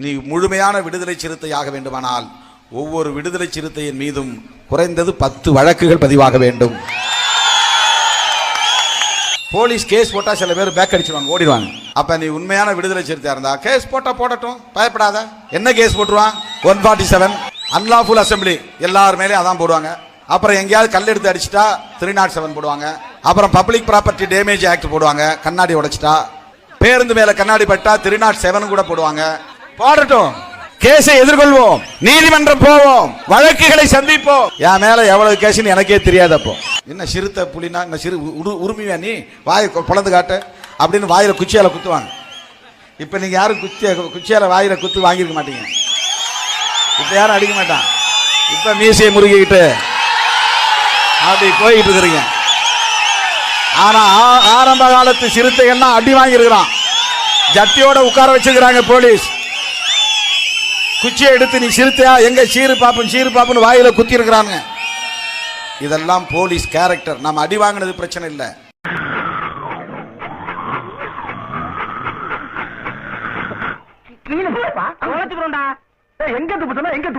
நீ முழுமையான விடுதலை சிறுத்தையாக வேண்டுமானால் ஒவ்வொரு விடுதலை சிறுத்தையின் மீதும் குறைந்தது 10 வழக்குகள் பதிவாக வேண்டும். போலீஸ் கேஸ் போட்டா சில பேர் பேக் அடிச்சுடுவாங்க, ஓடிடுவாங்க. அப்ப நீ உண்மையான விடுதலை சிறுத்தையா இருந்தா கேஸ் போட்டா போடட்டும், பயப்படாத. என்ன கேஸ் போட்டுருவான்? 147 அன்லாஃபுல் அசம்பிளி, எல்லார் மேலேயும் அதான் போடுவாங்க. அப்புறம் எங்கேயாவது கல் எடுத்து அடிச்சுட்டா 307 போடுவாங்க. அப்புறம் பப்ளிக் ப்ராப்பர்ட்டி டேமேஜ் ஆக்ட் போடுவாங்க, கண்ணாடி உடைச்சிட்டா. பேருந்து மேல கண்ணாடி பட்டா 307 கூட போடுவாங்க. போடட்டும், கேஸை எதிர்கொள்வோம், நீதிமன்றம் போவோம், வழக்குகளை சந்திப்போம். என் மேல எவ்வளவு கேஸ்ன்னு எனக்கே தெரியாது. அப்போ என்ன சிறுத்தை புலினா என்ன சிறு உரிமையா நீ வாயை பொழந்து காட்டு அப்படின்னு வாயில குச்சியால குத்துவாங்க. இப்ப நீங்க யாரும் குச்சியால வாயில குத்து வாங்கிருக்க மாட்டீங்க. இப்ப யாரும் அடிக்க மாட்டான். இப்ப மீசையை முறுகிக்கிட்டு அப்படி போயிட்டு இருக்கிறீங்க. ஆனா ஆரம்ப காலத்து சிறுத்தைகள்லாம் அடி வாங்கியிருக்கிறான், ஜட்டியோட உட்கார வச்சிருக்கிறாங்க போலீஸ். குச்சியை எடுத்து நீ சிறுத்தையா எங்க சீரு பாப்புன்னு வாயில குத்தி இருக்கிறாங்க. இதெல்லாம் போலீஸ் கேரக்டர். நம்ம அடி வாங்கினது பிரச்சனை இல்லை. எங்க